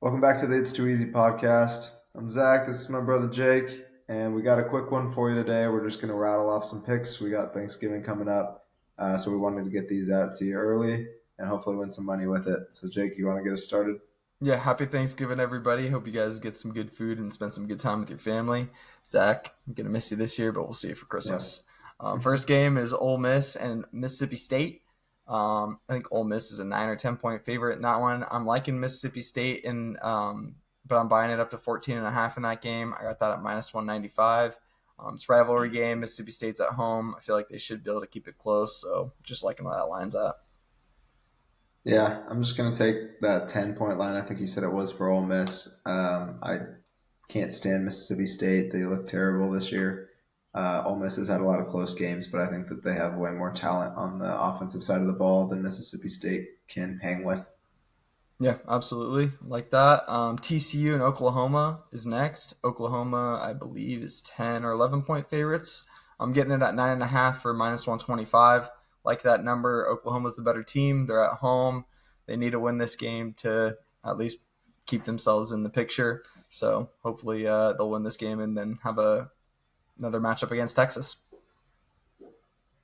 Welcome back to the It's Too Easy podcast. I'm Zach. This is my brother Jake, and we got a quick one for you today. We're just going to rattle off some picks. We got Thanksgiving coming up, so we wanted to get these out to you early and hopefully win some money with it. So, Jake, you want to get us started? Yeah, happy Thanksgiving, everybody. Hope you guys get some good food and spend some good time with your family. Zach, I'm going to miss you this year, but we'll see you for Yeah. Christmas. First game is Ole Miss and Mississippi State. I think Ole Miss is a 9 or 10 point favorite in that one. I'm liking Mississippi State, but I'm buying it up to 14.5 in that game. I got that at minus 195. It's a rivalry game. Mississippi State's at home. I feel like they should be able to keep it close, so just liking where that line's at. Yeah, I'm just going to take that 10-point line. I think you said it was for Ole Miss. I can't stand Mississippi State. They look terrible this year. Ole Miss has had a lot of close games, but I think that they have way more talent on the offensive side of the ball than Mississippi State can hang with. Yeah, absolutely. Like that. TCU and Oklahoma is next. Oklahoma, I believe, is 10 or 11 point favorites. I'm getting it at 9.5 for minus 125. Like that number. Oklahoma's the better team. They're at home. They need to win this game to at least keep themselves in the picture. So hopefully they'll win this game and then have another matchup against Texas.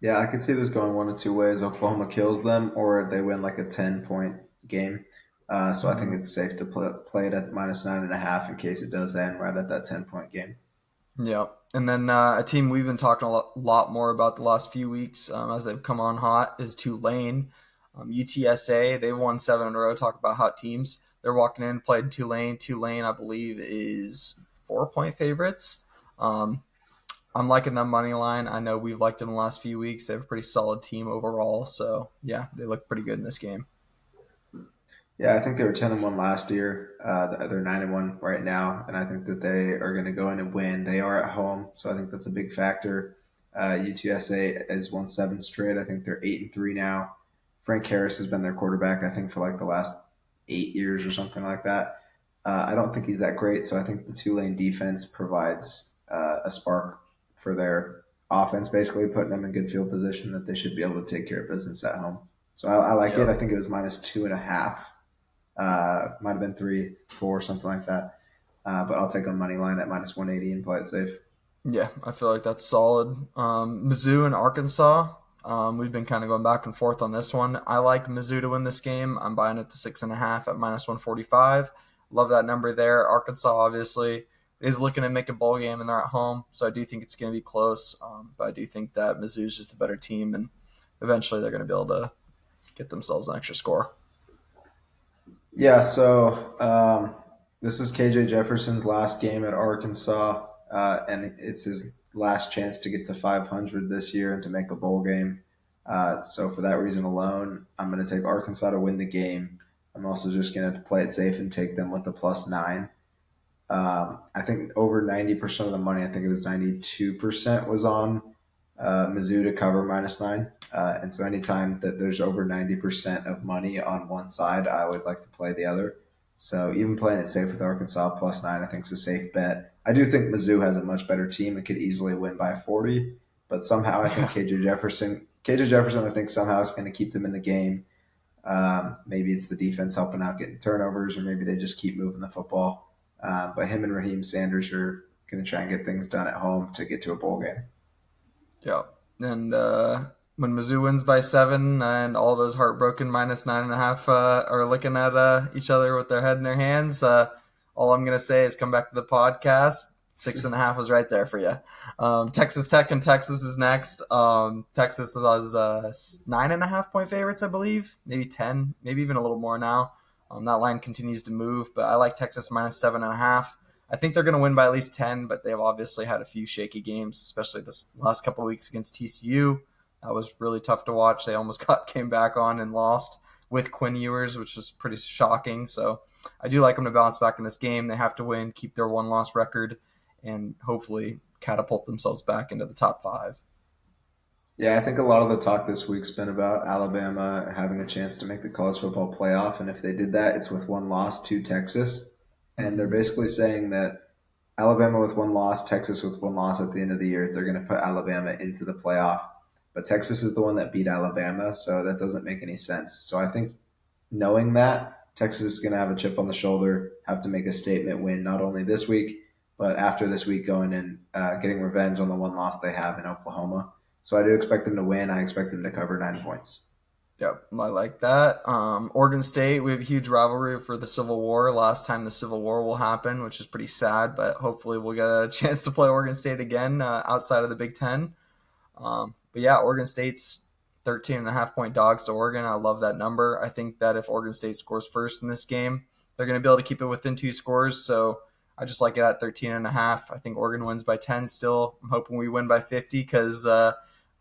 Yeah, I could see this going one of two ways. Oklahoma kills them, or they win like a 10-point game. So I think Mhm. it's safe to play it at minus 9.5 in case it does end right at that 10-point game. Yeah. And then a team we've been talking a lot more about the last few weeks as they've come on hot is Tulane. UTSA, they've won 7 in a row. Talk about hot teams. They're walking in, played Tulane. Tulane, I believe, is 4 point favorites. Um, I'm liking them money line. I know we've liked them the last few weeks. They have a pretty solid team overall. So, yeah, they look pretty good in this game. Yeah, I think they were 10-1 last year. They're 9-1 right now, and I think that they are going to go in and win. They are at home, so I think that's a big factor. UTSA has won 7 straight. I think they're 8-3 now. Frank Harris has been their quarterback, I think, for like the last 8 years or something like that. I don't think he's that great, so I think the Tulane defense provides a spark for their offense, basically putting them in good field position that they should be able to take care of business at home. So I like it. Yeah. I think it was minus 2.5. Might have been 3, 4, something like that. But I'll take on money line at minus 180 and play it safe. Yeah, I feel like that's solid. Mizzou and Arkansas. We've been kind of going back and forth on this one. I like Mizzou to win this game. I'm buying it to 6.5 at minus 145. Love that number there. Arkansas obviously is looking to make a bowl game and they're at home, so I do think it's going to be close. But I do think that Mizzou is just the better team, and eventually they're going to be able to get themselves an extra score. Yeah, so this is KJ Jefferson's last game at Arkansas, and it's his last chance to get to 500 this year and to make a bowl game. So for that reason alone, I'm going to take Arkansas to win the game. I'm also just going to play it safe and take them with the plus 9. I think over 90% of the money, I think it was 92%, was on Mizzou to cover minus 9. And so anytime that there's over 90% of money on one side, I always like to play the other. So even playing it safe with Arkansas plus 9, I think is a safe bet. I do think Mizzou has a much better team and could easily win by 40. But somehow I think Yeah. KJ Jefferson, I think somehow is going to keep them in the game. Maybe it's the defense helping out getting turnovers, or maybe they just keep moving the football. But him and Raheem Sanders are going to try and get things done at home to get to a bowl game. Yeah. And when Mizzou wins by 7 and all those heartbroken minus 9.5 are looking at each other with their head in their hands, all I'm going to say is come back to the podcast. 6.5 was right there for you. Texas Tech and Texas is next. Texas was 9.5 point favorites, I believe, maybe 10, maybe even a little more now. That line continues to move, but I like Texas minus 7.5. I think they're going to win by at least 10, but they've obviously had a few shaky games, especially this last couple of weeks against TCU. That was really tough to watch. They almost came back on and lost with Quinn Ewers, which was pretty shocking. So I do like them to bounce back in this game. They have to win, keep their one-loss record, and hopefully catapult themselves back into the top 5. Yeah, I think a lot of the talk this week's been about Alabama having a chance to make the college football playoff. And if they did that, it's with one loss to Texas. And they're Mm-hmm. basically saying that Alabama with one loss, Texas with one loss at the end of the year, they're going to put Alabama into the playoff. But Texas is the one that beat Alabama, so that doesn't make any sense. So I think knowing that, Texas is going to have a chip on the shoulder, have to make a statement win not only this week, but after this week going and getting revenge on the one loss they have in Oklahoma. So I do expect them to win. I expect them to cover 9 points. Yep, I like that. Oregon State, we have a huge rivalry for the Civil War. Last time the Civil War will happen, which is pretty sad, but hopefully we'll get a chance to play Oregon State again outside of the Big Ten. But yeah, Oregon State's 13.5 point dogs to Oregon. I love that number. I think that if Oregon State scores first in this game, they're going to be able to keep it within 2 scores. So I just like it at 13.5. I think Oregon wins by 10 still. I'm hoping we win by 50 because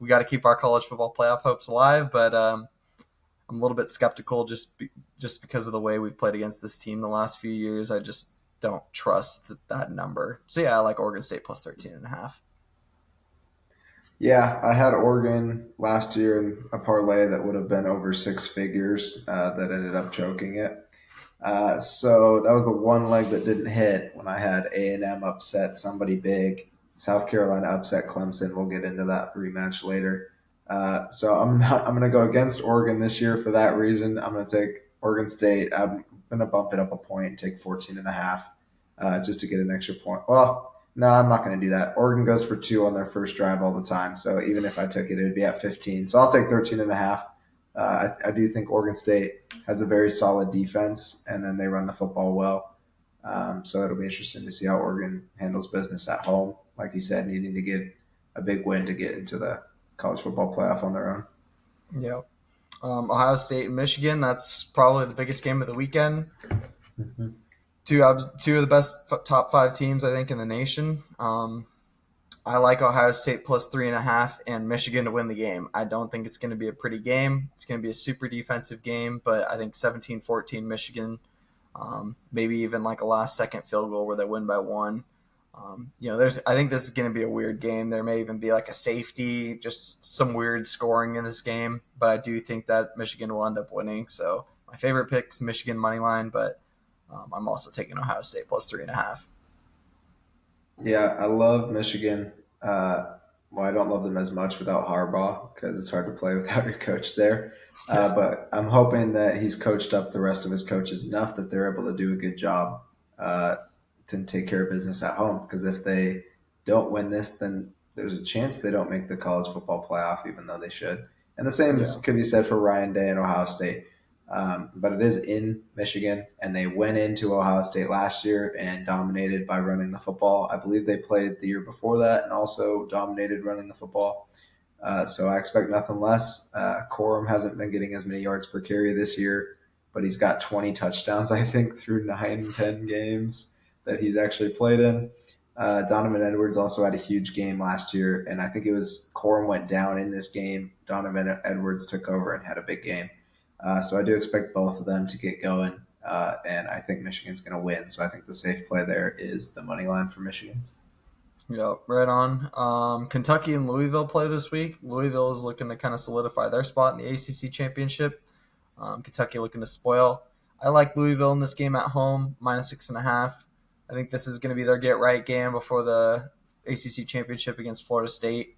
we got to keep our college football playoff hopes alive. But I'm a little bit skeptical just because of the way we've played against this team the last few years. I just don't trust that number. So yeah, I like Oregon State plus 13.5. Yeah, I had Oregon last year in a parlay that would have been over 6 figures that ended up choking it. So that was the one leg that didn't hit when I had A&M upset somebody big. South Carolina upset Clemson. We'll get into that rematch later. So I'm gonna go against Oregon this year for that reason. I'm gonna take Oregon State. I'm gonna bump it up a point and take 14 and a half just to get an extra point. Well, no, I'm not gonna do that. Oregon goes for 2 on their first drive all the time. So even if I took it, it would be at 15. So I'll take 13 and a half. I do think Oregon State has a very solid defense, and then they run the football well. So it'll be interesting to see how Oregon handles business at home. Like you said, needing to get a big win to get into the college football playoff on their own. Yep. Ohio State and Michigan. That's probably the biggest game of the weekend. Mm-hmm. Two of the best top 5 teams I think in the nation. I like Ohio State plus 3.5 and Michigan to win the game. I don't think it's going to be a pretty game. It's going to be a super defensive game, but I think 17-14 Michigan, maybe even like a last second field goal where they win by 1. I think this is going to be a weird game. There may even be like a safety, just some weird scoring in this game, but I do think that Michigan will end up winning. So my favorite pick's Michigan money line, but I'm also taking Ohio State plus 3.5. Yeah, I love Michigan. Well, I don't love them as much without Harbaugh because it's hard to play without your coach there. Yeah, But I'm hoping that he's coached up the rest of his coaches enough that they're able to do a good job uh, to take care of business at home. Because if they don't win this, then there's a chance they don't make the college football playoff, even though they should. And the same yeah, could be said for Ryan Day and Ohio State. But it is in Michigan, and they went into Ohio State last year and dominated by running the football. I believe they played the year before that and also dominated running the football. So I expect nothing less. Corum hasn't been getting as many yards per carry this year, but he's got 20 touchdowns, I think, through 10 games that he's actually played in. Donovan Edwards also had a huge game last year, and I think it was Corum went down in this game. Donovan Edwards took over and had a big game. So I do expect both of them to get going, and I think Michigan's going to win. So I think the safe play there is the money line for Michigan. yeah, right on. Kentucky and Louisville play this week. Louisville is looking to kind of solidify their spot in the ACC championship. Kentucky looking to spoil. I like Louisville in this game at home, -6.5. I think this is going to be their get right game before the ACC championship against Florida State.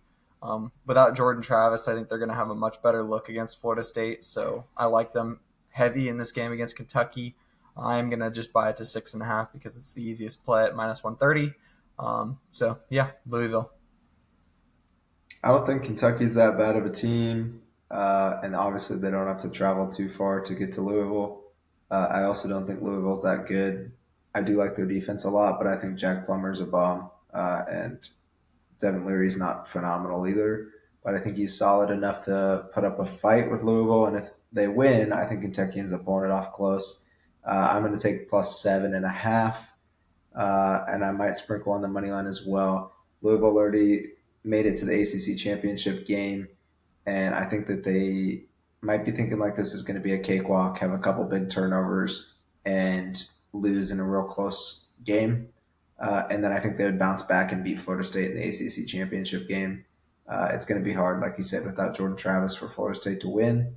Without Jordan Travis, I think they're going to have a much better look against Florida State. So I like them heavy in this game against Kentucky. I'm going to just buy it to 6.5 because it's the easiest play at -130. So yeah, Louisville. I don't think Kentucky's that bad of a team, and obviously they don't have to travel too far to get to Louisville. I also don't think Louisville's that good. I do like their defense a lot, but I think Jack Plummer's a bomb, and Devin Leary's not phenomenal either. But I think he's solid enough to put up a fight with Louisville, and if they win, I think Kentucky ends up pulling it off close. I'm going to take plus 7.5, and I might sprinkle on the money line as well. Louisville already made it to the ACC championship game, and I think that they might be thinking like this is going to be a cakewalk, have a couple big turnovers, and lose in a real close game. And then I think they would bounce back and beat Florida State in the ACC championship game. It's going to be hard, like you said, without Jordan Travis for Florida State to win.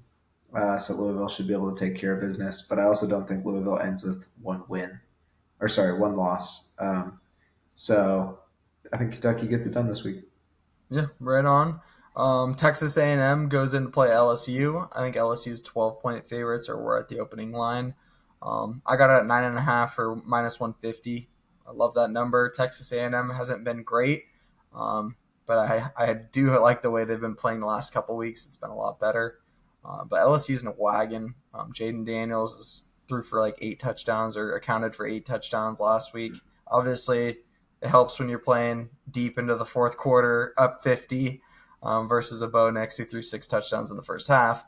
So Louisville should be able to take care of business. But I also don't think Louisville ends with one win, or sorry, one loss. So I think Kentucky gets it done this week. Yeah, right on. Texas A&M goes in to play LSU. I think LSU's 12-point favorites, or we're at the opening line. I got it at 9.5 or -150. I love that number. Texas A&M hasn't been great, but I do like the way they've been playing the last couple weeks. It's been a lot better. But LSU's in a wagon. Jaden Daniels is threw for like 8 touchdowns or accounted for 8 touchdowns last week. Obviously, it helps when you're playing deep into the fourth quarter, up 50, versus a Bo Nix who threw 6 touchdowns in the first half.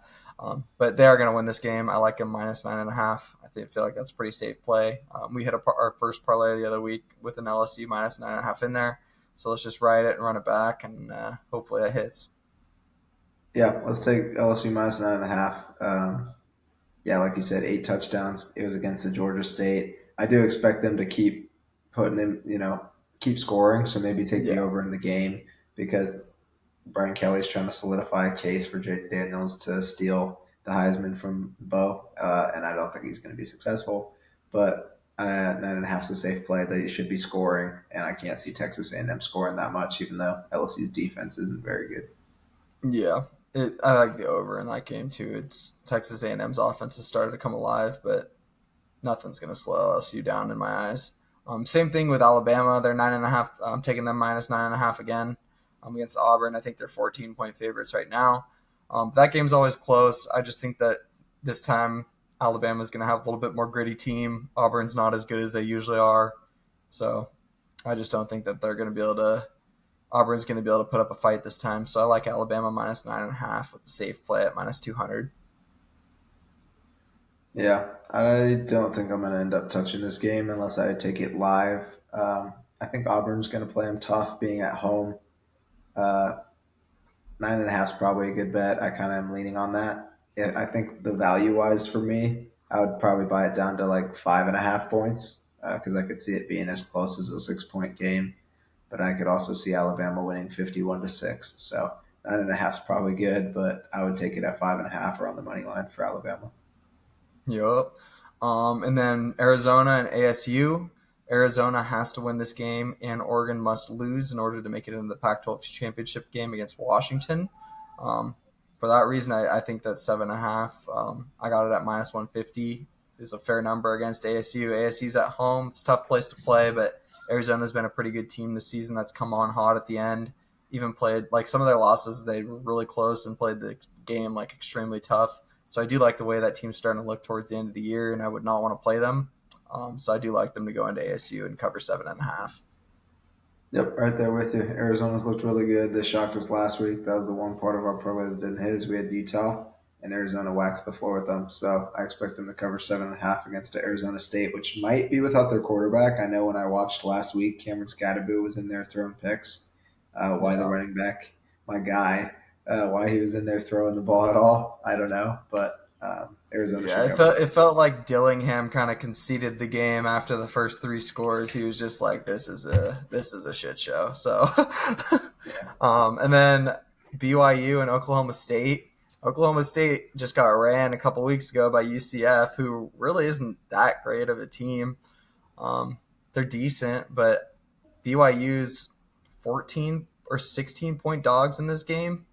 But they are going to win this game. I like them -9.5. Feel like that's a pretty safe play. We hit our first parlay the other week with an LSU -9.5 in there. So let's just ride it and run it back, and hopefully that hits. Yeah, let's take LSU -9.5. Yeah, like you said, 8 touchdowns. It was against the Georgia State. I do expect them to keep putting in, keep scoring. So maybe take the Yeah. over in the game because Brian Kelly's trying to solidify a case for Jaden Daniels to steal the Heisman from Bo, and I don't think he's going to be successful. But 9.5 is a safe play. They should be scoring, and I can't see Texas A&M scoring that much, even though LSU's defense isn't very good. Yeah, I like the over in that game too. It's Texas A&M's offense has started to come alive, but nothing's going to slow LSU down in my eyes. Same thing with Alabama. They're 9.5. I'm taking them -9.5 again against Auburn. I think they're 14-point favorites right now. That game's always close. I just think that this time Alabama's going to have a little bit more gritty team. Auburn's not as good as they usually are. So I just don't think that they're going to be able to. Auburn's going to be able to put up a fight this time. So I like Alabama -9.5 with the safe play at -200. Yeah, I don't think I'm going to end up touching this game unless I take it live. I think Auburn's going to play them tough, being at home. Uh, 9.5 is probably a good bet. I kind of am leaning on that. I think the value wise for me, I would probably buy it down to like 5.5 points because I could see it being as close as a 6 point game. But I could also see Alabama winning 51-6. So 9.5 is probably good, but I would take it at 5.5 or on the money line for Alabama. Yep. And then Arizona and ASU. Arizona has to win this game, and Oregon must lose in order to make it into the Pac-12 championship game against Washington. Um, for that reason, I think that 7.5. I got it at -150 is a fair number against ASU. ASU's at home; it's a tough place to play, but Arizona's been a pretty good team this season. That's come on hot at the end. Even played like some of their losses, they were really close and played the game like extremely tough. So I do like the way that team's starting to look towards the end of the year, and I would not want to play them. So I do like them to go into ASU and cover 7.5. Yep, right there with you. Arizona's looked really good. They shocked us last week. That was the one part of our parlay that didn't hit. Is we had Utah, and Arizona waxed the floor with them. So I expect them to cover 7.5 against Arizona State, which might be without their quarterback. I know when I watched last week, Cameron Scadaboo was in there throwing picks. Why the Yeah. running back, my guy, why he was in there throwing the ball at all, I don't know. But Arizona Yeah, should cover. it felt like Dillingham kind of conceded the game after the first 3 scores. He was just like, this is a shit show. So, Yeah, and then BYU and Oklahoma State. Oklahoma State just got ran a couple weeks ago by UCF, who really isn't that great of a team. They're decent, but BYU's 14 or 16-point dogs in this game.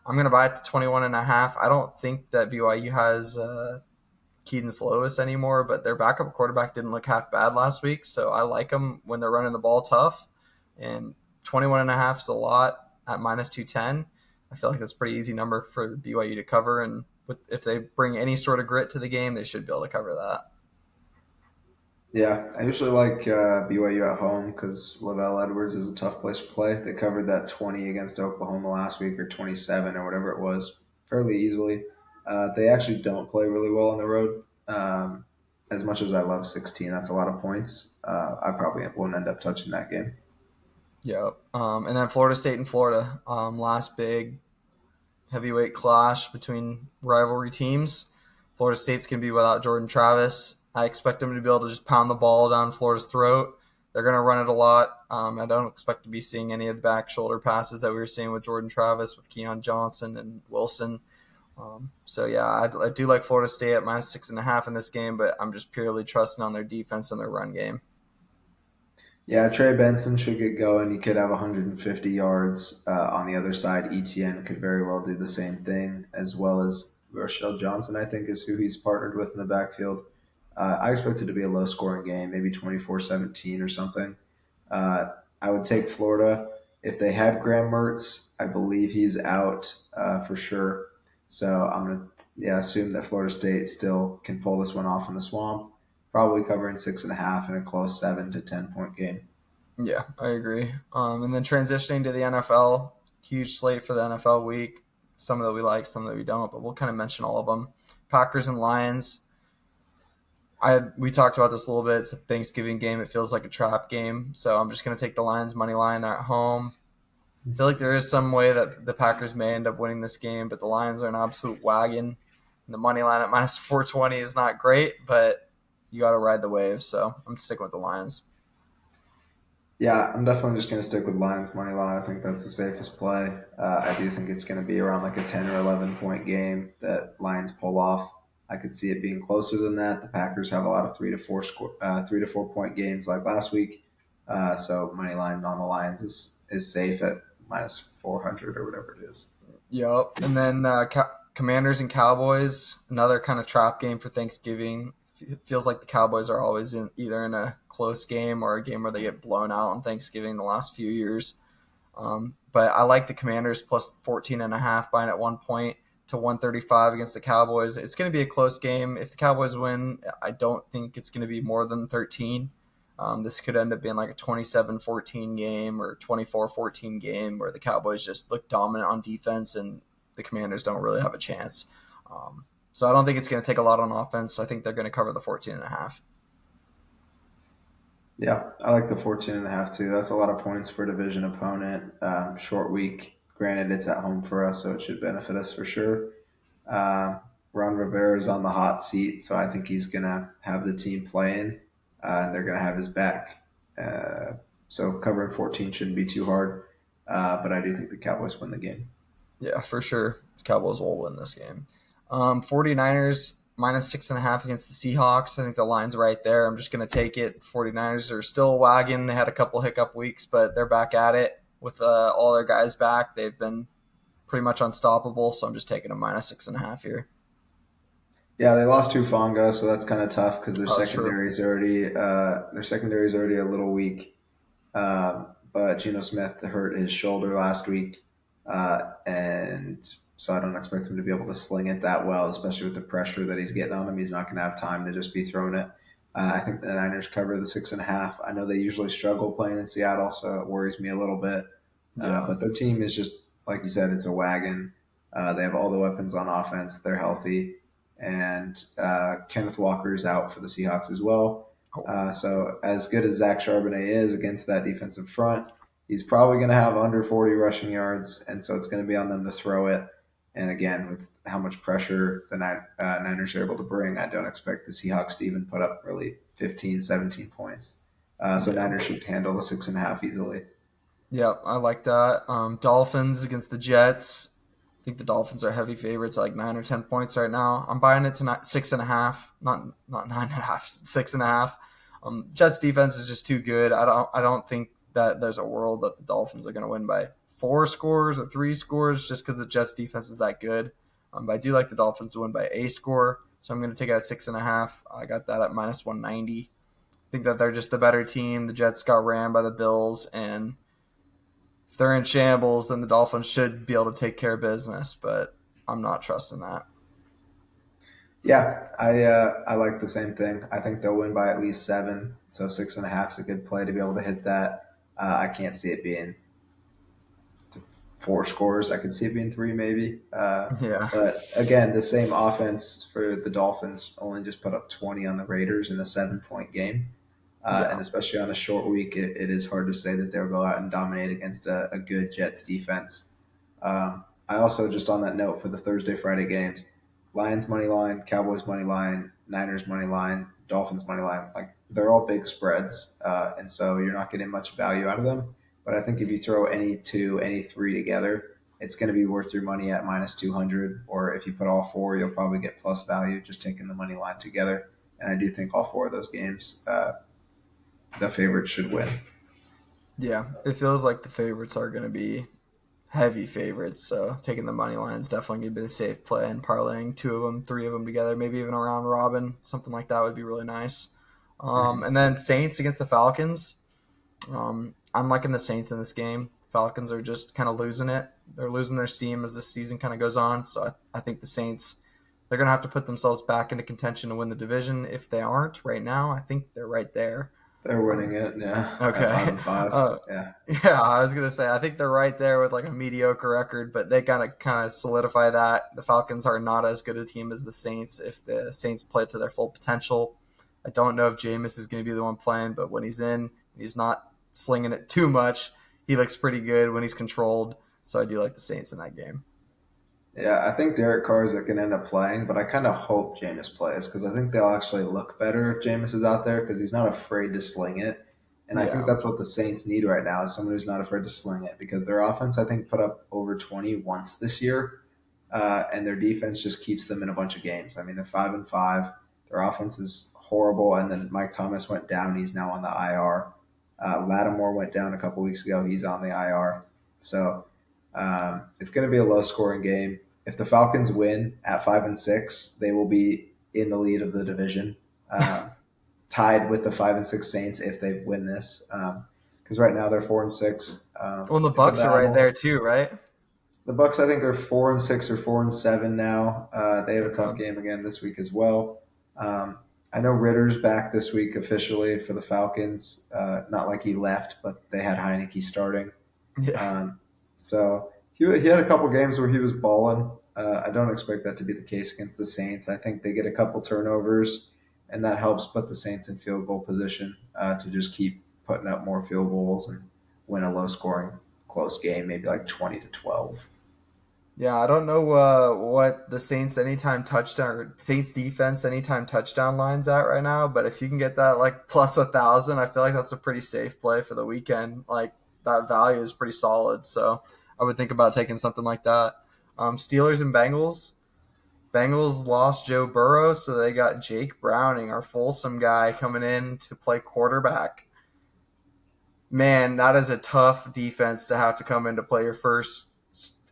I'm going to buy it to 21.5. I don't think that BYU has Keaton Slovis anymore, but their backup quarterback didn't look half bad last week. So I like them when they're running the ball tough. And 21.5 is a lot at -210. I feel like that's a pretty easy number for BYU to cover. And if they bring any sort of grit to the game, they should be able to cover that. yeah. I usually like BYU at home because Lavelle Edwards is a tough place to play. They covered that 20 against Oklahoma last week, or 27 or whatever it was, fairly easily. They actually don't play really well on the road. As much as I love 16, that's a lot of points. I probably won't end up touching that game. Yeah. And then Florida State and Florida. Last big heavyweight clash between rivalry teams. Florida State's going to be without Jordan Travis. I expect them to be able to just pound the ball down Florida's throat. They're going to run it a lot. I don't expect to be seeing any of the back shoulder passes that we were seeing with Jordan Travis, with Keon Johnson and Wilson. So yeah, I do like Florida State at -6.5 in this game, but I'm just purely trusting on their defense and their run game. Yeah, Trey Benson should get going. He could have 150 yards. On the other side, ETN could very well do the same thing, as well as Rochelle Johnson, I think, is who he's partnered with in the backfield. I expect it to be a low scoring game, maybe 24-17 or something. Uh, I would take Florida. If they had Graham Mertz, I believe he's out for sure. So I'm going to assume that Florida State still can pull this one off in the swamp, probably covering 6.5 in a close 7 to 10 point game. Yeah, I agree. And then transitioning to the NFL, huge slate for the NFL week. Some that we like, some that we don't, but we'll kind of mention all of them. Packers and Lions. We talked about this a little bit. It's a Thanksgiving game. It feels like a trap game, so I'm just going to take the Lions money line. They're at home. I feel like there is some way that the Packers may end up winning this game, but the Lions are an absolute wagon. And the money line at minus 420 is not great, but you got to ride the wave. So I'm sticking with the Lions. Yeah, I'm definitely just going to stick with Lions money line. I think that's the safest play. I do think it's going to be around like a 10 or 11 point game that Lions pull off. I could see it being closer than that. The Packers have a lot of 3 to 4 point games like last week. So money line on the Lions is safe at minus 400 or whatever it is. Yep. And then Commanders and Cowboys, another kind of trap game for Thanksgiving. It feels like the Cowboys are always either in a close game or a game where they get blown out on Thanksgiving the last few years. But I like the Commanders plus 14.5, buying at 1 point to 135 against the Cowboys. It's going to be a close game. If the Cowboys win, I don't think it's going to be more than 13. This could end up being like a 27-14 game or 24-14 game where the Cowboys just look dominant on defense and the Commanders don't really have a chance. So I don't think it's going to take a lot on offense. I think they're going to cover the 14.5. Yeah, I like the 14.5 too. That's a lot of points for a division opponent. Short week. Granted, it's at home for us, so it should benefit us for sure. Uh, Ron Rivera is on the hot seat, so I think he's going to have the team playing, and they're going to have his back. So covering 14 shouldn't be too hard, but I do think the Cowboys win the game. Yeah, for sure. The Cowboys will win this game. 49ers minus 6.5 against the Seahawks. I think the line's right there. I'm just going to take it. 49ers are still a wagon. They had a couple hiccup weeks, but they're back at it with all their guys back. They've been pretty much unstoppable, so I'm just taking a minus 6.5 here. Yeah, they lost Hufanga, so that's kind of tough because Oh, that's true. their secondary is already a little weak. But Geno Smith hurt his shoulder last week, and so I don't expect him to be able to sling it that well, especially with the pressure that he's getting on him. He's not going to have time to just be throwing it. I think the Niners cover the 6.5. I know they usually struggle playing in Seattle, so it worries me a little bit. Yeah. But their team is just like you said, it's a wagon. They have all the weapons on offense. They're healthy, and Kenneth Walker is out for the Seahawks as well. Oh, So as good as Zach Charbonnet is against that defensive front, he's probably going to have under 40 rushing yards, and so it's going to be on them to throw it. And again, with how much pressure the Niners are able to bring, I don't expect the Seahawks to even put up really 15, 17 points. So yeah. Niners should handle the 6.5 easily. Yeah, I like that. Dolphins against the Jets. I think the Dolphins are heavy favorites, like 9 or 10 points right now. I'm buying it to 6.5, not 9.5, 6.5. Jets defense is just too good. I don't think that there's a world that the Dolphins are going to win by 4 scores or 3 scores just because the Jets defense is that good. But I do like the Dolphins to win by a score, so I'm going to take it at 6.5. I got that at minus 190. I think that they're just the better team. The Jets got ran by the Bills, and if they're in shambles, then the Dolphins should be able to take care of business, but I'm not trusting that. Yeah, I like the same thing. I think they'll win by at least 7. So 6.5 is a good play to be able to hit that. I can't see it being 4 scores. I could see it being 3 maybe. Yeah, But again, the same offense for the Dolphins only just put up 20 on the Raiders in a 7 point game. And yeah, especially on a short week, it is hard to say that they'll go out and dominate against a good Jets defense. I also, just on that note, for the Thursday, Friday games, Lions money line, Cowboys money line, Niners money line, Dolphins money line, like they're all big spreads. And so you're not getting much value out of them. But I think if you throw any two, any three together, it's going to be worth your money at minus 200. Or if you put all four, you'll probably get plus value just taking the money line together. And I do think all four of those games, the favorite should win. yeah. It feels like the favorites are going to be heavy favorites. So taking the money line is definitely going to be the safe play, and parlaying two of them, three of them together, maybe even a round robin, something like that would be really nice. Mhm. And then Saints against the Falcons. I'm liking the Saints in this game. Falcons are just kind of losing it. They're losing their steam as the season kind of goes on. So I think the Saints, they're going to have to put themselves back into contention to win the division. If they aren't right now, I think they're right there. They're winning Um, it, yeah, at five okay. and five. Uh, Yeah, yeah, I was gonna say I think they're right there with like a mediocre record, but they gotta kind of solidify that. The Falcons are not as good a team as the Saints. If the Saints play to their full potential, I don't know if Jameis is going to be the one playing, but when he's in, he's not slinging it too much. He looks pretty good when he's controlled. So I do like the Saints in that game. yeah. I think Derek Carr is going to end up playing, but I kind of hope Jameis plays because I think they'll actually look better if Jameis is out there because he's not afraid to sling it. And I think Yeah, that's what the Saints need right now is someone who's not afraid to sling it because their offense, I think, put up over 20 once this year, and their defense just keeps them in a bunch of games. I mean, they're 5 and 5. Their offense is horrible, and then Mike Thomas went down. He's now on the IR. Lattimore went down a couple weeks ago. He's on the IR. So it's going to be a low scoring game. If the Falcons win at 5 and 6, they will be in the lead of the division, tied with the 5 and 6 Saints if they win this. Because right now they're 4 and 6. well, the It's a Bucks are right there battle. too, right? The Bucks, I think, are 4 and 6 or 4 and 7 now. They have a tough Okay. game again this week as well. Um, I know Ritter's back this week officially for the Falcons. Not like he left, but they had Heineke starting. Yeah. Um, so he had a couple games where he was balling. I don't expect that to be the case against the Saints. I think they get a couple turnovers, and that helps put the Saints in field goal position to just keep putting up more field goals and win a low scoring, close game, maybe like 20-12. Yeah, I don't know what the Saints anytime touchdown or Saints defense anytime touchdown lines at right now, but if you can get that like plus 1,000, I feel like that's a pretty safe play for the weekend. Like that value is pretty solid, so I would think about taking something like that. Steelers and Bengals. Bengals lost Joe Burrow, so they got Jake Browning, our Folsom guy, coming in to play quarterback. Man, that is a tough defense to have to come in to play your first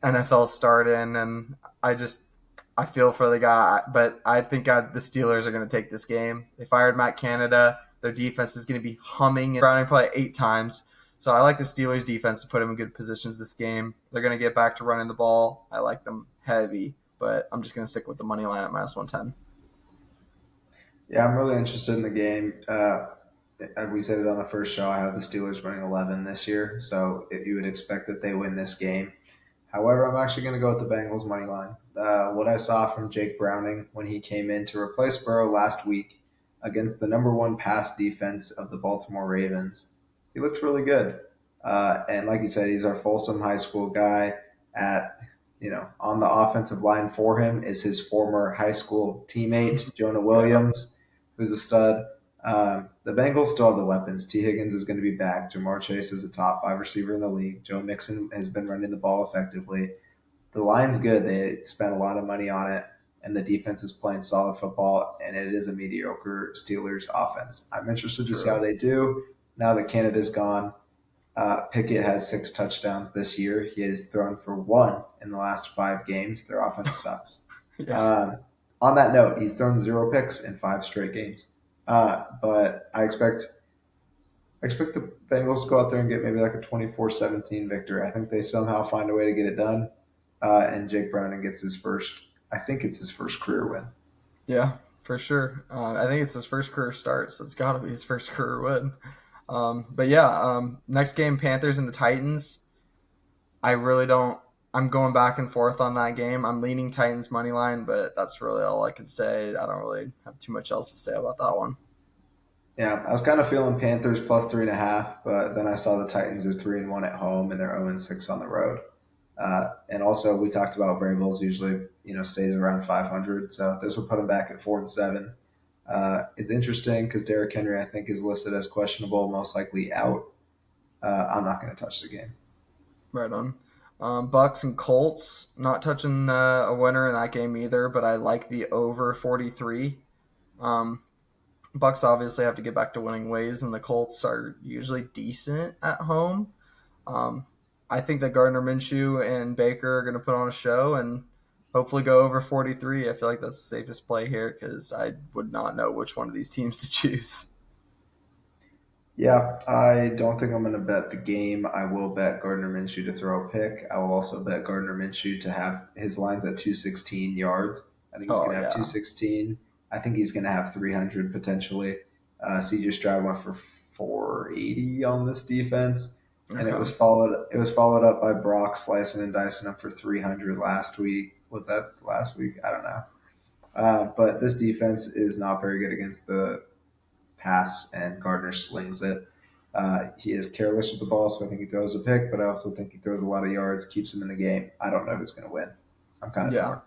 NFL start in, and I feel for the guy, but I think the Steelers are going to take this game. They fired Matt Canada. Their defense is going to be humming and Browning probably 8 times. So I like the Steelers defense to put them in good positions this game. They're going to get back to running the ball. I like them heavy, but I'm just going to stick with the money line at -110. Yeah, I'm really interested in the game. We said it on the first show. I have the Steelers winning 11 this year, so you would expect that they win this game. However, I'm actually going to go with the Bengals money line. What I saw from Jake Browning when he came in to replace Burrow last week against the number one pass defense of the Baltimore Ravens, he looked really good. And like you said, he's our Folsom High School guy. At on the offensive line for him is his former high school teammate Jonah Yeah, Williams, who's a stud. The Bengals still have the weapons. T. Higgins is going to be back. Jamar Chase is a top 5 receiver in the league. Joe Mixon has been running the ball effectively. The line's good. They spent a lot of money on it, and the defense is playing solid football, and it is a mediocre Steelers offense. I'm interested to see how true. they do now that Canada's gone. Pickett has 6 touchdowns this year. He has thrown for one in the last 5 games. Their offense sucks. Yeah, Um, on that note, he's thrown 0 picks in 5 straight games. But I expect the Bengals to go out there and get maybe like a 24-17 victory. I think they somehow find a way to get it done. And Jake Browning gets his first, I think it's his first career win. yeah, for sure. I think it's his first career start, so it's got to be his first career win. But yeah, next game, Panthers and the Titans. I really don't. I'm going back and forth on that game. I'm leaning Titans money line, but that's really all I can say. I don't really have too much else to say about that one. Yeah, I was kind of feeling Panthers plus 3.5, but then I saw the Titans are 3-1 at home and they're 0-6 on the road. And also, we talked about Vrabel's usually stays around 500, so this would put him back at 4-7. It's interesting because Derrick Henry I think is listed as questionable, most likely out. I'm not going to touch the game. Right on. Bucks and Colts. Not touching a winner in that game either, but I like the over 43. Um, Bucks obviously have to get back to winning ways, and the Colts are usually decent at home. Um, I think that Gardner Minshew and Baker are going to put on a show and hopefully go over 43. I feel like that's the safest play here because I would not know which one of these teams to choose. Yeah, I don't think I'm going to bet the game. I will bet Gardner Minshew to throw a pick. I will also bet Gardner Minshew to have his lines at 216 yards. I think he's Oh, going to have yeah. 216. I think he's going to have 300 potentially. CJ Stroud went for 480 on this defense, and it Okay. was followed. It was followed up by Brock slicing and dicing him for 300 last week. Was that last week? I don't know. But this defense is not very good against the pass, and Gardner slings it. He is careless with the ball, so I think he throws a pick, but I also think he throws a lot of yards, keeps him in the game. I don't know who's going to win. I'm kind of Yeah. torn.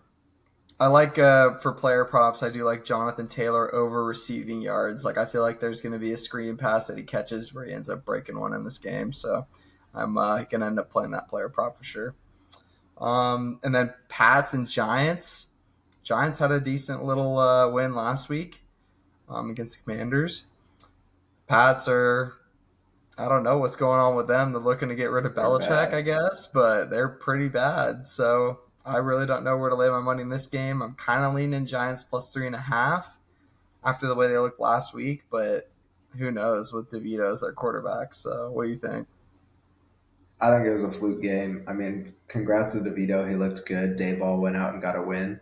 I like for player props. I do like Jonathan Taylor over receiving yards. Like I feel like there's going to be a screen pass that he catches where he ends up breaking one in this game. So I'm going to end up playing that player prop for sure. And then Pats and Giants. Giants had a decent little win last week against the Commanders. Pats are, I don't know what's going on with them. They're looking to get rid of They're Belichick, I bad. guess, but they're pretty bad. So I really don't know where to lay my money in this game. I'm kind of leaning Giants plus 3.5 after the way they looked last week, but who knows with DeVito as their quarterback. So what do you think? I think it was a fluke game. I mean, congrats to DeVito. He looked good. Dayball went out and got a win.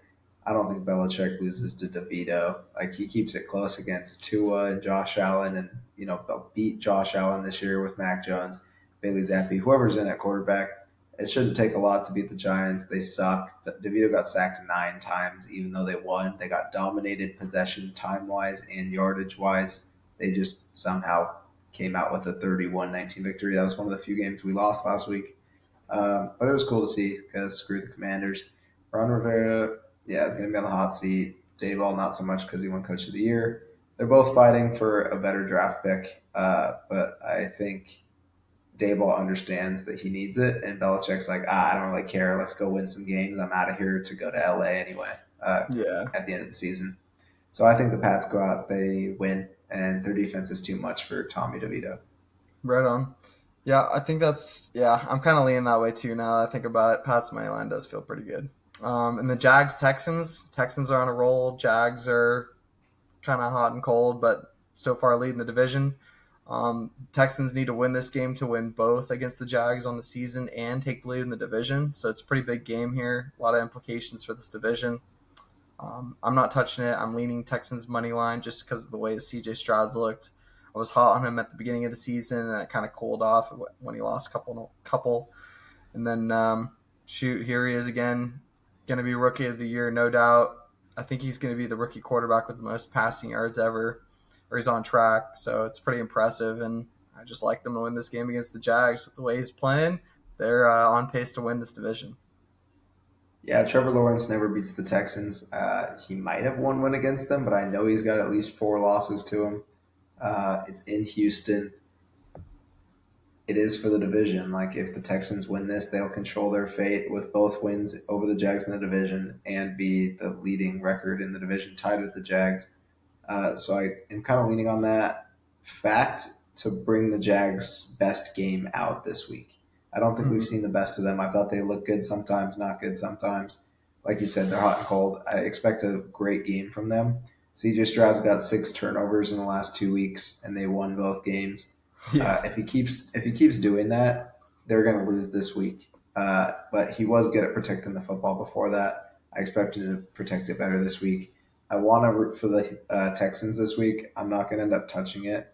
I don't think Belichick loses to DeVito. Like he keeps it close against Tua and Josh Allen, and they'll beat Josh Allen this year with Mac Jones, Bailey Zappi, whoever's in at quarterback. It shouldn't take a lot to beat the Giants. They suck. DeVito got sacked 9 times, even though they won. They got dominated possession time wise and yardage wise. They just somehow came out with a 31-19 victory. That was one of the few games we lost last week. But it was cool to see because screw the Commanders. Ron Rivera, yeah, is going to be on the hot seat. Dayball, not so much because he won Coach of the Year. They're both fighting for a better draft pick, but I think Dayball understands that he needs it, and Belichick's like, I don't really care. Let's go win some games. I'm out of here to go to LA anyway Yeah, at the end of the season. So I think the Pats go out, they win, and their defense is too much for Tommy DeVito. right on. Yeah, I think that's, yeah, I'm kind of leaning that way too now that I think about it. Pat's money line does feel pretty good. And the Jags Texans. Texans are on a roll. Jags are kind of hot and cold, but so far leading the division. Texans need to win this game to win both against the Jags on the season and take the lead in the division. So it's a pretty big game here. A lot of implications for this division. I'm not touching it. I'm leaning Texans money line just because of the way CJ Stroud's looked. I was hot on him at the beginning of the season, and it kind of cooled off when he lost a couple. And then shoot, here he is again, going to be rookie of the year, no doubt. I think he's going to be the rookie quarterback with the most passing yards ever, or he's on track. So it's pretty impressive, and I just like them to win this game against the Jags with the way he's playing. They're on pace to win this division. Yeah, Trevor Lawrence never beats the Texans. He might have one win against them, but I know he's got at least 4 losses to him. It's in Houston. It is for the division. Like if the Texans win this, they'll control their fate with both wins over the Jags in the division and be the leading record in the division, tied with the Jags. So I am kind of leaning on that fact to bring the Jags' best game out this week. I don't think we've Mm-hmm. seen the best of them. I thought they looked good sometimes, not good sometimes. Like you said, they're hot and cold. I expect a great game from them. CJ Stroud's got 6 turnovers in the last 2 weeks, and they won both games. Yeah, If he keeps doing that, they're going to lose this week. But he was good at protecting the football before that. I expect him to protect it better this week. I want to root for the Texans this week. I'm not going to end up touching it.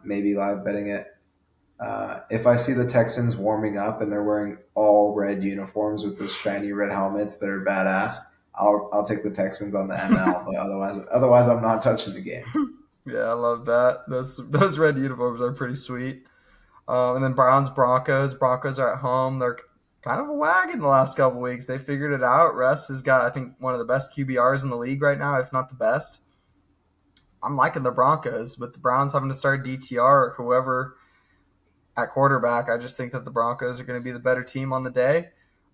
Maybe live betting it. If I see the Texans warming up and they're wearing all red uniforms with those shiny red helmets that are badass, I'll take the Texans on the ML. But otherwise, I'm not touching the game. yeah, I love that. Those red uniforms are pretty sweet. And then Browns Broncos. Broncos are at home. They're kind of a wagon the last couple weeks. They figured it out. Russ has got, I think, one of the best QBRs in the league right now, if not the best. I'm liking the Broncos, but the Browns having to start DTR or whoever at quarterback. I just think that the Broncos are going to be the better team on the day.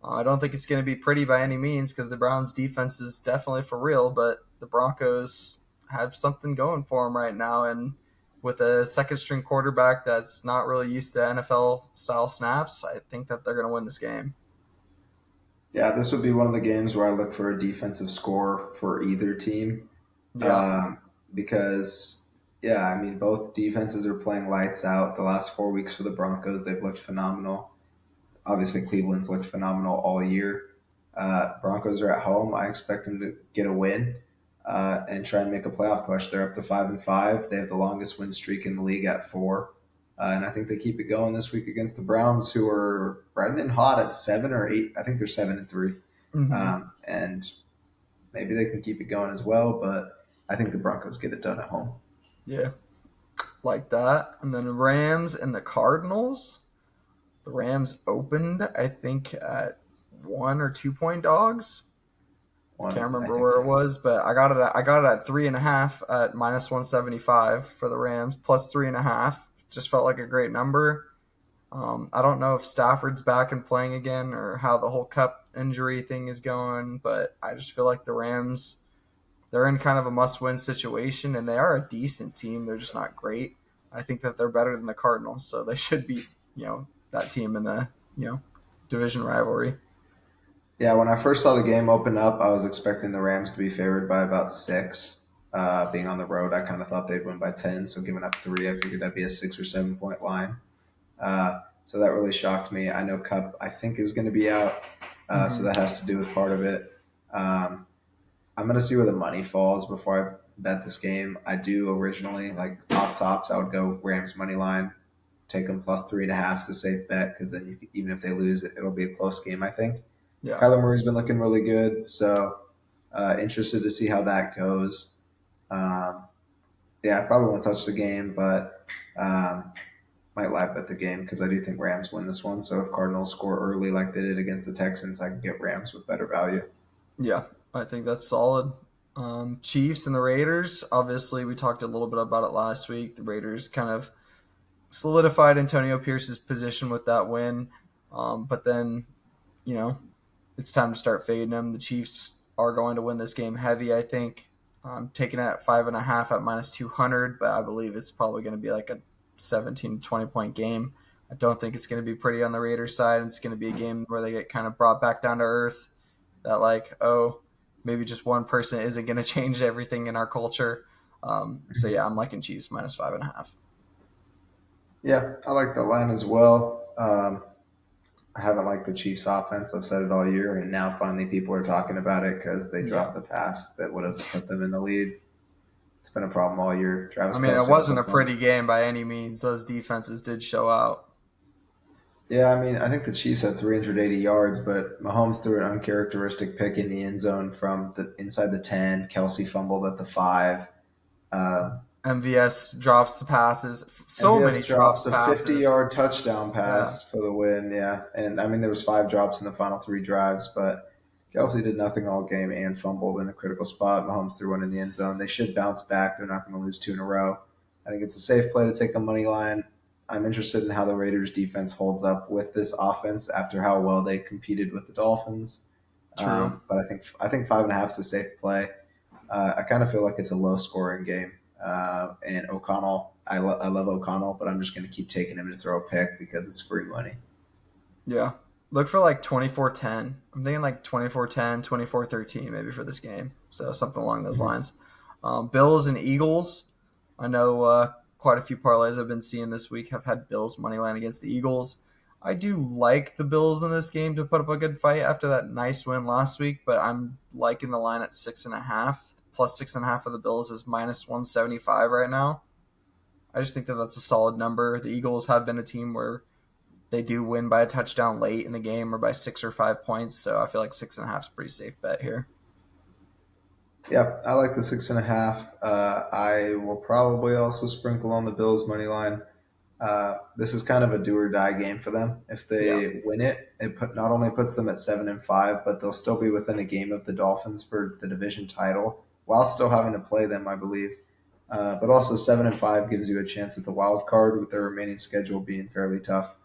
I don't think it's going to be pretty by any means because the Browns' defense is definitely for real, but the Broncos have something going for them right now, and with a second string quarterback that's not really used to NFL style snaps, I think that they're going to win this game. Yeah, this would be one of the games where I look for a defensive score for either team. Yeah. um, because yeah, I mean both defenses are playing lights out. The last 4 weeks for the Broncos, they've looked phenomenal. Obviously, Cleveland's looked phenomenal all year. Broncos are at home. I expect them to get a win and try and make a playoff push. They're up to 5-5. They have the longest win streak in the league at 4. And I think they keep it going this week against the Browns, who are running hot at 7 or 8. I think they're 7-3, Hmm. and maybe they can keep it going as well. But I think the Broncos get it done at home. Yeah. Like that. And then Rams and the Cardinals. The Rams opened, I think, at 1 or 2 point dogs. I can't One, I remember think. where it was, but I got it at 3.5 at -175 for the Rams, +3.5. Just felt like a great number. I don't know if Stafford's back and playing again or how the whole Cup injury thing is going, but I just feel like the Rams, they're in kind of a must-win situation, and they are a decent team. They're just not great. I think that they're better than the Cardinals, so they should beat that team in the division rivalry. Yeah, when I first saw the game open up, I was expecting the Rams to be favored by about 6. Being on the road, I kind of thought they'd win by 10. So giving up 3, I figured that'd be a 6 or 7 point line. So that really shocked me. I know Cup, I think, is going to be out, so Hmm. that has to do with part of it. I'm going to see where the money falls before I bet this game. I do originally, like off tops, I would go Rams money line, take them +3.5 is a safe bet because then even if they lose, it'll be a close game, I think. Yeah, Kyler Murray's been looking really good, so interested to see how that goes. Um, yeah, I probably won't touch the game, but might live bet the game because I do think Rams win this one. So if Cardinals score early like they did against the Texans, I can get Rams with better value. yeah, I think that's solid. Chiefs and the Raiders. Obviously, we talked a little bit about it last week. The Raiders kind of solidified Antonio Pierce's position with that win, but then you know it's time to start fading them. The Chiefs are going to win this game heavy, I think. Taking it at 5.5 at -200, but I believe it's probably going to be like a 17 to 20 point game. I don't think it's going to be pretty on the Raiders side. It's going to be a game where they get kind of brought back down to earth. That like, oh, maybe just one person isn't going to change everything in our culture. So yeah, I'm liking Chiefs -5.5. Yeah, I like the line as well. I haven't liked the Chiefs' offense. I've said it all year, and now finally people are talking about it because they Yeah. dropped a pass that would have put them in the lead. It's been a problem all year. I Travis mean, it Kelsey also wasn't a fumbled. pretty game by any means. Those defenses did show out. Yeah, I mean, I think the Chiefs had 380 yards, but Mahomes threw an uncharacteristic pick in the end zone from the inside the 10. Kelsey fumbled at the 5. Uh, MVS drops the passes. So many MVS drops drops a passes. 50-yard touchdown Yeah. pass for the win. Yeah, and I mean there was 5 drops in the final 3 drives, but Kelsey did nothing all game and fumbled in a critical spot. Mahomes threw one in the end zone. They should bounce back. They're not going to lose 2 in a row. I think it's a safe play to take a money line. I'm interested in how the Raiders defense holds up with this offense after how well they competed with the Dolphins. True. But I think 5.5 is a safe play. I kind of feel like it's a low scoring game. And O'Connell, I love O'Connell, but I'm just going to keep taking him to throw a pick because it's free money. Yeah. Look for like 24-10. I'm thinking like 24-10, 24-13 maybe for this game. So something along those Mhm. lines. Bills and Eagles. I know quite a few parlays I've been seeing this week have had Bills money line against the Eagles. I do like the Bills in this game to put up a good fight after that nice win last week, but I'm liking the line at 6.5. +6.5 of the Bills is -175 right now. I just think that that's a solid number. The Eagles have been a team where they do win by a touchdown late in the game or by 6 or 5 points. So I feel like 6.5 is a pretty safe bet here. Yeah, I like the 6.5. I will probably also sprinkle on the Bills money line. This is kind of a do or die game for them. If Yeah. they win it, not only puts them at 7-5, but they'll still be within a game of the Dolphins for the division title while still having to play them, I believe. But also 7-5 gives you a chance at the wild card with their remaining schedule being fairly tough.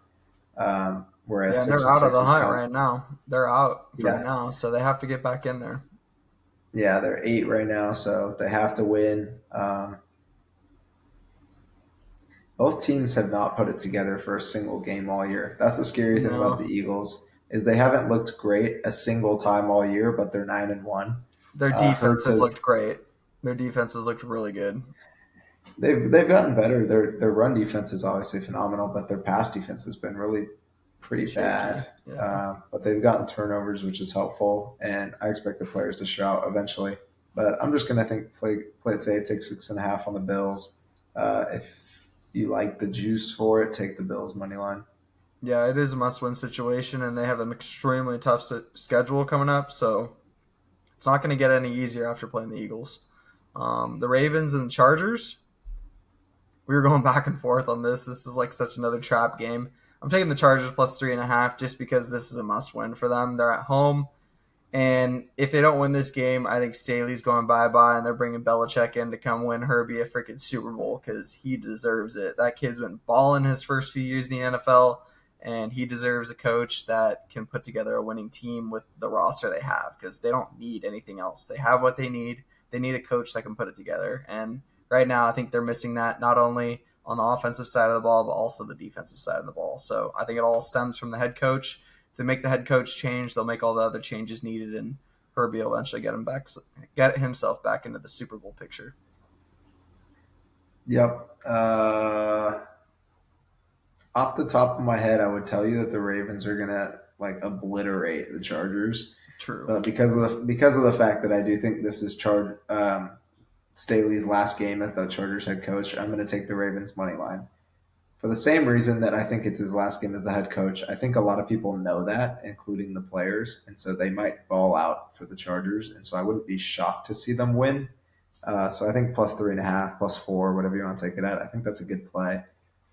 Whereas Yeah, and six they're and out of six the is hunt kind of right now. They're out for yeah, now, so they have to get back in there. yeah, they're 8 right now, so they have to win. both teams have not put it together for a single game all year. That's the scary thing about the No, Eagles is they haven't looked great a single time all year, but they're 9-1. their defense Hurts has has looked great. Their defense has looked really good. they've gotten better. Their run defense is obviously phenomenal, but their pass defense has been really pretty bad. Shaky. Yeah. But they've gotten turnovers, which is helpful, and I expect the players to shout eventually. But I'm just gonna think play it safe, take 6.5 on the Bills. If you like the juice for it, take the Bills money line. Yeah, it is a must-win situation, and they have an extremely tough schedule coming up. So it's not going to get any easier after playing the Eagles. The Ravens and the Chargers. We were going back and forth on this. This is like such another trap game. I'm taking the Chargers plus 3.5 just because this is a must-win for them. They're at home. And if they don't win this game, I think Staley's going bye-bye, and they're bringing Belichick in to come win Herbie a freaking Super Bowl because he deserves it. That kid's been balling his first few years in the NFL, and he deserves a coach that can put together a winning team with the roster they have because they don't need anything else. They have what they need. They need a coach that can put it together. And right now, I think they're missing that not only on the offensive side of the ball, but also the defensive side of the ball. So I think it all stems from the head coach. If they make the head coach change, they'll make all the other changes needed, and Herbie will eventually get himself back into the Super Bowl picture. Yep. Off the top of my head, I would tell you that the Ravens are gonna like obliterate the Chargers, True. but because of the fact that I do think this is Staley's last game as the Chargers head coach, I'm going to take the Ravens money line for the same reason that I think it's his last game as the head coach. I think a lot of people know that, including the players, and so they might ball out for the Chargers, and so I wouldn't be shocked to see them win. So I think plus 3.5, plus 4, whatever you want to take it at. I think that's a good play.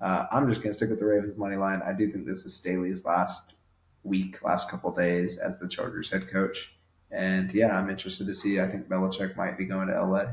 I'm just going to stick with the Ravens money line. I do think this is Staley's last week, last couple days as the Chargers head coach. And yeah, I'm interested to see. I think Belichick might be going to LA.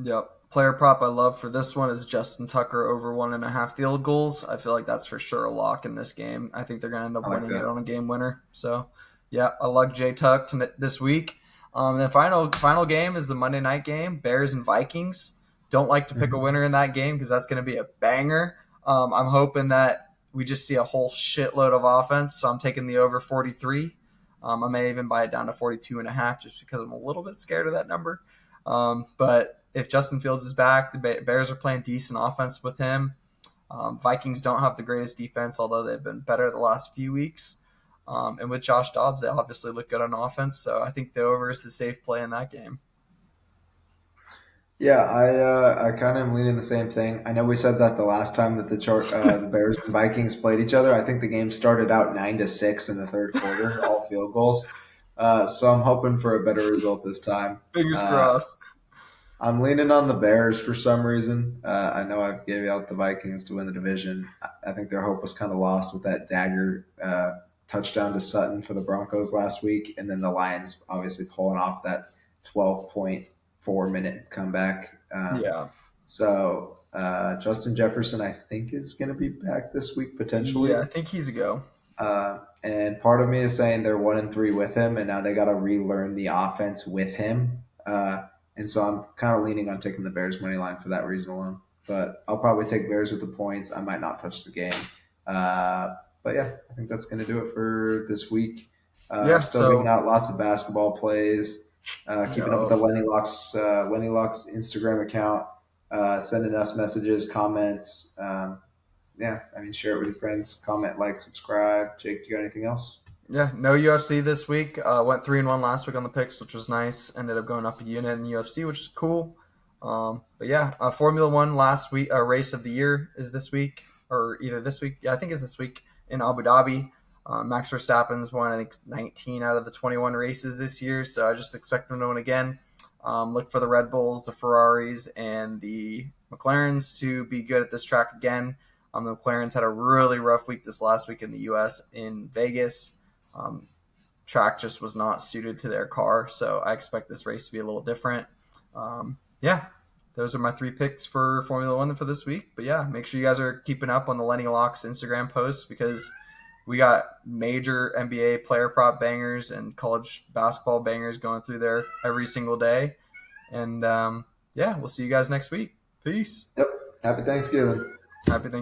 Yep. Player prop I love for this one is Justin Tucker over 1.5 field goals. I feel like that's for sure a lock in this game. I think they're going to end up I like winning it that. on a game winner. So, yeah, I like J Tuck this week. The final game is the Monday night game, Bears and Vikings. Don't like to pick a Mhm. winner in that game because that's going to be a banger. I'm hoping that we just see a whole shitload of offense. So I'm taking the over 43. I may even buy it down to 42.5 just because I'm a little bit scared of that number. But if Justin Fields is back, the Bears are playing decent offense with him. Vikings don't have the greatest defense, although they've been better the last few weeks. And with Josh Dobbs, they obviously look good on offense. So I think the over is the safe play in that game. Yeah, I kind of am leaning the same thing. I know we said that the last time that the Bears and Vikings played each other. I think the game started out 9-6 in the third quarter, all field goals. So I'm hoping for a better result this time. Fingers Uh, crossed. I'm leaning on the Bears for some reason. I know I gave out the Vikings to win the division. I think their hope was kind of lost with that dagger touchdown to Sutton for the Broncos last week, and then the Lions obviously pulling off that 12.4 minute comeback. Yeah. Justin Jefferson, I think, is going to be back this week Yeah, potentially. I think he's a go. And part of me is saying they're 1-3 with him, and now they got to relearn the offense with him. And so I'm kind of leaning on taking the Bears money line for that reason alone. But I'll probably take Bears with the points. I might not touch the game. But yeah, I think that's going to do it for this week. Yeah, Still giving so out lots of basketball plays. Keeping up with the yo. Lenny Locks Instagram account. Sending us messages, comments. Yeah, I mean, share it with your friends. Comment, like, subscribe. Jake, you got anything else? Yeah, no UFC this week. Went 3-1 last week on the picks, which was nice. Ended up going up a unit in UFC, which is cool. But yeah, Formula One last week, race of the year is this week, or either this week. Yeah, I think it's this week in Abu Dhabi. Max Verstappen's won, I think, 19 out of the 21 races this year. So I just expect him to win again. Look for the Red Bulls, the Ferraris, and the McLarens to be good at this track again. The McLarens had a really rough week this last week in the U.S. in Vegas. Um, Track just was not suited to their car, so I expect this race to be a little different. Yeah, those are my 3 picks for Formula One for this week. But yeah, make sure you guys are keeping up on the Lenny Locks Instagram posts because we got major NBA player prop bangers and college basketball bangers going through there every single day. And yeah, we'll see you guys next week. Peace. Yep. Happy Thanksgiving. Happy Thanksgiving.